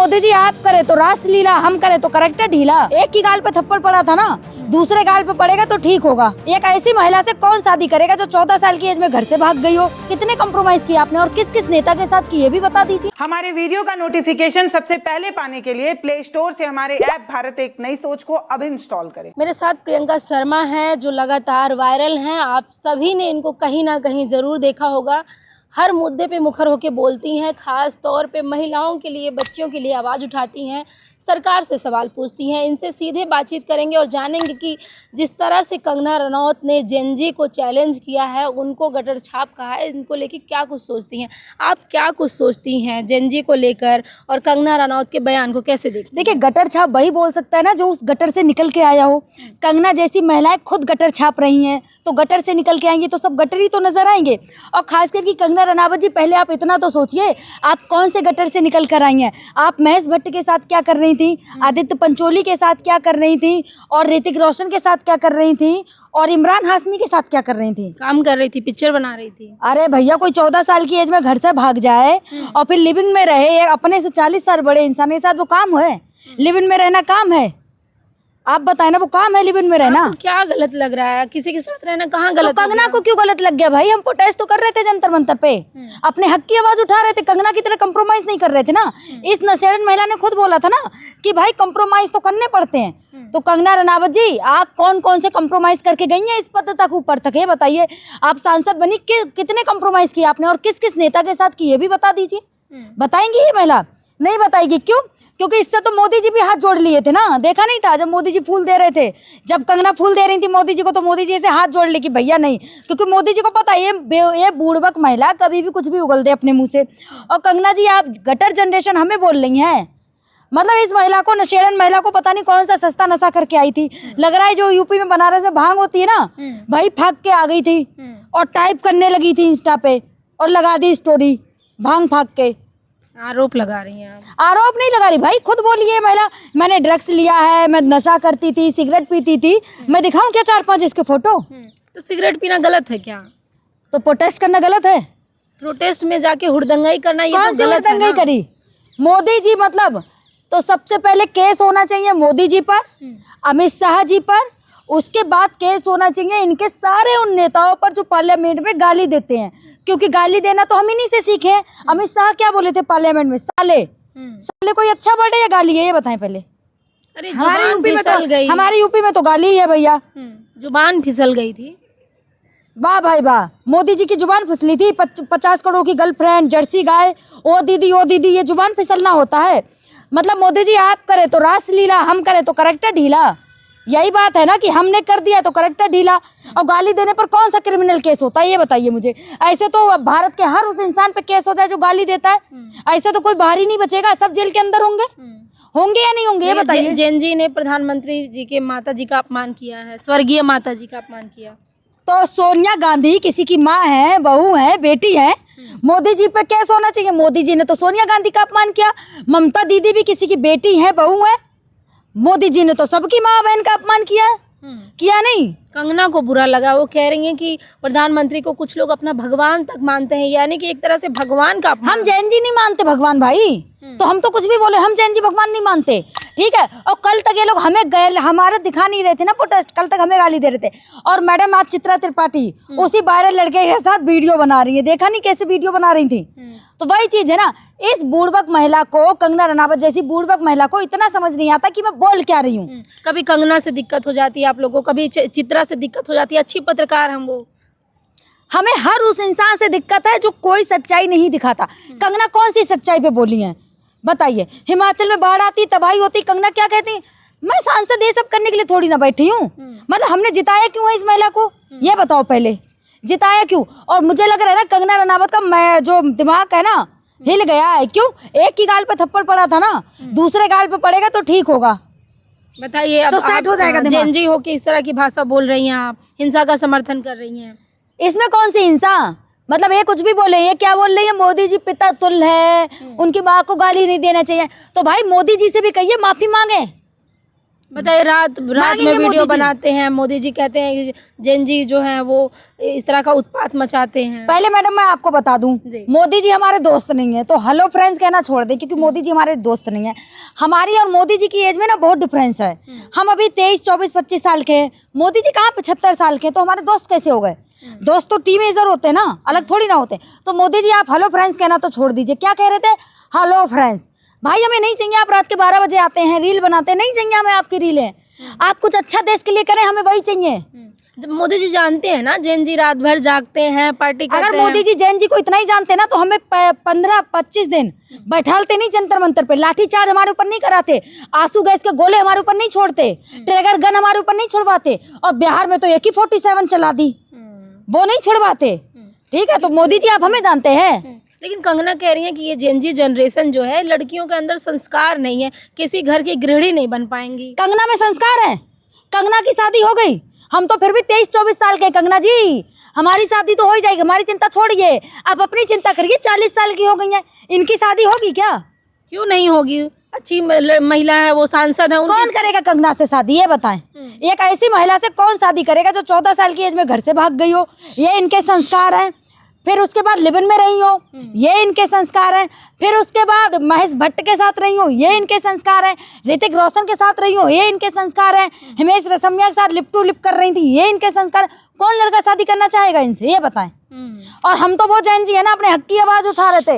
मोदी जी आप करे तो रासलीला, हम करे तो करेक्टर ढीला। एक की गाल पे थप्पड़ पड़ा था ना, दूसरे गाल पे पड़ेगा तो ठीक होगा। एक ऐसी महिला से कौन शादी करेगा जो 14 साल की एज में घर से भाग गई हो? कितने कम्प्रोमाइज किए आपने और किस किस नेता के साथ किए भी बता दीजिए। हमारे वीडियो का नोटिफिकेशन सबसे पहले पाने के लिए प्ले स्टोर से हमारे ऐप भारत एक नई सोच को अब इंस्टॉल करें। मेरे साथ प्रियंका शर्मा हैं जो लगातार वायरल हैं। आप सभी ने इनको कहीं ना कहीं जरूर देखा होगा। हर मुद्दे पे मुखर होकर बोलती हैं, खास तौर पे महिलाओं के लिए, बच्चियों के लिए आवाज़ उठाती हैं, सरकार से सवाल पूछती हैं। इनसे सीधे बातचीत करेंगे और जानेंगे कि जिस तरह से कंगना रनौत ने जेन-जी को चैलेंज किया है, उनको गटर छाप कहा है, इनको लेके क्या कुछ सोचती हैं। आप क्या कुछ सोचती हैं जेन-जी को लेकर और कंगना रनौत के बयान को कैसे देखती हैं? देखिए, गटर छाप वही बोल सकता है ना जो उस गटर से निकल के आया हो। कंगना जैसी महिलाएं खुद गटर छाप रही हैं, तो गटर से निकल के आएंगी तो सब गटर ही तो नजर आएंगे। और खास करके कंगना रनावत जी, पहले आप इतना तो सोचिए, आप कौन से गटर से निकल कर आई हैं। आप महेश भट्ट के साथ क्या कर रही थी, आदित्य पंचोली के साथ क्या कर रही थी, और ऋतिक रोशन के साथ क्या कर रही थी, और इमरान हाशमी के साथ क्या कर रही थी? काम कर रही थी, पिक्चर बना रही थी। अरे भैया, कोई 14 साल की एज में घर से भाग जाए और फिर लिविंग में रहे अपने से 40 साल बड़े इंसान के साथ, वो काम है? लिविंग में रहना काम है? आप बताए ना, वो काम है लिविंग में रहना? क्या गलत लग रहा है? किसी के साथ रहना कहाँ गलत? तो कंगना को क्यों गलत लग गया भाई? हम प्रोटेस्ट तो कर रहे थे जंतर मंतर पे, अपने हक की आवाज उठा रहे थे, कंगना की तरह कंप्रोमाइज नहीं कर रहे थे ना। इस नशेड़न महिला ने खुद बोला था ना कि भाई कंप्रोमाइज तो करने पड़ते हैं। तो कंगना रनावत जी, आप कौन कौन से कंप्रोमाइज करके गई हैं इस पद तक, ऊपर तक? ये बताइए। आप सांसद बनी, कितने कंप्रोमाइज किए आपने और किस किस नेता के साथ किए भी बता दीजिए। बताएंगी ये महिला? नहीं बताएगी। क्यों? क्योंकि इससे तो मोदी जी भी हाथ जोड़ लिए थे ना। देखा नहीं था जब मोदी जी फूल दे रहे थे, जब कंगना फूल दे रही थी मोदी जी को, तो मोदी जी से हाथ जोड़ ली कि भैया नहीं, क्योंकि मोदी जी को पता है ये बूढ़बक महिला कभी भी कुछ भी उगल दे अपने मुंह से। और कंगना जी, आप गटर जनरेशन हमें बोल रही हैं? मतलब इस महिला को, नशेड़न महिला को, पता नहीं कौन सा सस्ता नशा करके आई थी। लग रहा है जो यूपी में बनारस में भांग होती है ना, भाई फाक के आ गई थी और टाइप करने लगी थी इंस्टा पे और लगा दी स्टोरी भांग फाक के। आरोप लगा रही हैं आप? आरोप नहीं लगा रही भाई, खुद बोली है महिला, मैंने ड्रग्स लिया है, मैं नशा करती थी, सिगरेट पीती थी। मैं दिखाऊं क्या 4-5 इसके फोटो? तो सिगरेट पीना गलत है क्या? तो प्रोटेस्ट करना गलत है? प्रोटेस्ट में जाके हुड़दंगाई करना ये तो गलत है ना? करी मोदी जी, मतलब तो सबसे पहले केस होना चाहिए मोदी जी पर, अमित शाह जी पर, उसके बाद केस होना चाहिए इनके सारे उन नेताओं पर जो पार्लियामेंट में गाली देते हैं, क्योंकि गाली देना तो हम इन्हीं से सीखे हैं। अमित शाह क्या बोले थे पार्लियामेंट में? साले। साले कोई अच्छा वर्ड है या गाली है, ये बताएं पहले। अरे हमारे यूपी में तो गाली ही है भैया। जुबान फिसल गई थी। वाह भाई वाह, मोदी जी की जुबान फिसली थी। 50 करोड़ की गर्लफ्रेंड, जर्सी गाय, ओ दीदी, ये जुबान फिसलना होता है। मतलब मोदी जी आप करे तो रासलीला, हम करे तो करेक्टर ढीला। यही बात है ना कि हमने कर दिया तो करेक्टर ढीला। और गाली देने पर कौन सा क्रिमिनल केस होता है, ये बताइए मुझे। ऐसे तो भारत के हर उस इंसान पे केस होता है जो गाली देता है। ऐसे तो कोई बाहर ही नहीं बचेगा, सब जेल के अंदर होंगे या नहीं होंगे, ये बताइए। जेन-जी ने प्रधानमंत्री जी के माता जी का अपमान किया है, स्वर्गीय माता जी का अपमान किया। तो सोनिया गांधी किसी की माँ है, बहू है, बेटी है, मोदी जी पे केस होना चाहिए। मोदी जी ने तो सोनिया गांधी का अपमान किया। ममता दीदी भी किसी की बेटी है, बहू है, मोदी जी ने तो सबकी माँ बहन का अपमान किया नहीं? कंगना को बुरा लगा, वो कह रही हैं कि प्रधानमंत्री को कुछ लोग अपना भगवान तक मानते हैं, यानी कि एक तरह से भगवान का अपमान। हम जैन जी नहीं मानते भगवान भाई, तो हम तो कुछ भी बोले, हम जैन जी भगवान नहीं मानते, ठीक है। और कल तक ये लोग हमें हमारा दिखा नहीं रहे थे ना प्रोटेस्ट, कल तक हमें गाली दे रहे थे। और मैडम आप चित्रा त्रिपाठी उसी वायरल लड़के के साथ वीडियो बना रही है, देखा नहीं कैसे वीडियो बना रही थी? तो वही चीज है ना, इस बूढ़बक महिला को, कंगना रनावत जैसी बूढ़बक महिला को इतना समझ नहीं आता कि मैं बोल क्या रही हूँ। कभी कंगना से दिक्कत हो जाती है आप लोगों को, कभी चित्रा से दिक्कत हो जाती है, अच्छी पत्रकार हम वो। हमें हर उस इंसान से दिक्कत है जो कोई सच्चाई नहीं दिखाता। कंगना कौन सी सच्चाई पे बोली है बताइए? हिमाचल में बाढ़ आती, तबाही होती, कंगना क्या कहती? मैं सांसद ये सब करने के लिए थोड़ी ना बैठी हूँ। मतलब हमने जिताया क्यों है इस महिला को, ये बताओ पहले, जिताया क्यों? और मुझे लग रहा है ना कंगना रनावत का जो दिमाग है ना हिल गया है। क्यों? एक की गाल पे थप्पड़ पड़ा था ना, दूसरे गाल पे पड़ेगा तो ठीक होगा। बताइए, तो सेट हो जाएगा दिमाग। जेन-जी हो के इस तरह की भाषा बोल रही हैं आप, हिंसा का समर्थन कर रही हैं। इसमें कौन सी हिंसा? मतलब ये कुछ भी बोले, ये क्या बोल रही है? मोदी जी पिता तुल्य है, उनकी माँ को गाली नहीं देना चाहिए। तो भाई मोदी जी से भी कहिए माफी मांगे। बताइए, रात में मांगेंगे मोदी वीडियो जी। बनाते हैं, मोदी जी कहते हैं कि जेन जी जो है वो इस तरह का उत्पात मचाते हैं। पहले मैडम मैं आपको बता दूं, जी। मोदी जी हमारे दोस्त नहीं है, तो हेलो फ्रेंड्स कहना छोड़ दें, क्योंकि मोदी जी हमारे दोस्त नहीं है। हमारी और मोदी जी की एज में ना बहुत डिफरेंस है। हम अभी 23, 24, 25 साल के हैं, मोदी जी कहाँ 75 साल के, तो हमारे दोस्त कैसे हो गए? दोस्त तो टीनेजर होते हैं ना, अलग थोड़ी ना होते। तो मोदी जी आप हेलो फ्रेंड्स कहना तो छोड़ दीजिए। क्या कह रहे थे? Hello friends. भाई हमें नहीं चाहिए आप रात के 12 बजे आते हैं, रील बनाते हैं, नहीं चाहिए हमें आपकी रीलें। आप कुछ अच्छा देश के लिए करें, हमें वही चाहिए। जब मोदी जी जानते हैं ना जेन जी रात भर जागते हैं, पार्टी करते अगर हैं। मोदी जी जैन जी को इतना ही जानते ना, तो हमें 15-25 दिन बैठालते नहीं जंतर मंतर पे, लाठी चार्ज हमारे ऊपर नहीं कराते, आंसू गैस के गोले हमारे ऊपर नहीं छोड़ते, ट्रैगर गन हमारे ऊपर नहीं छुड़वाते, और बिहार में तो AK-47 चला दी, वो नहीं छुड़वाते। ठीक है, तो मोदी जी आप हमें जानते हैं। लेकिन कंगना कह रही है कि ये जेन जी जनरेशन जो है, लड़कियों के अंदर संस्कार नहीं है, किसी घर की गृहिणी नहीं बन पाएंगी। कंगना में संस्कार है, कंगना की शादी हो गई, हम तो फिर भी 23-24 साल के। कंगना जी हमारी शादी तो हो ही जाएगी, हमारी चिंता छोड़िए, आप अपनी चिंता करिए। 40 साल की हो गई हैं, इनकी शादी होगी क्या? क्यों नहीं होगी? अच्छी महिला है, वो सांसद है, कौन करेगा कंगना से शादी, ये बताएं? एक ऐसी महिला से कौन शादी करेगा जो 14 साल की एज में घर से भाग गई हो? ये इनके संस्कार हैं। फिर उसके बाद लिव इन में रही हो, ये इनके संस्कार हैं। फिर उसके बाद महेश भट्ट के साथ रही हो, ये इनके संस्कार हैं। ऋतिक रोशन के साथ रही हो, ये इनके संस्कार हैं। हिमेश रेशमिया के साथ लिप टू लिप कर रही थी, ये इनके संस्कार। कौन लड़का शादी करना चाहेगा इनसे, ये बताएं? और हम तो वो जैन जी है ना, अपने हक की आवाज उठा रहे थे।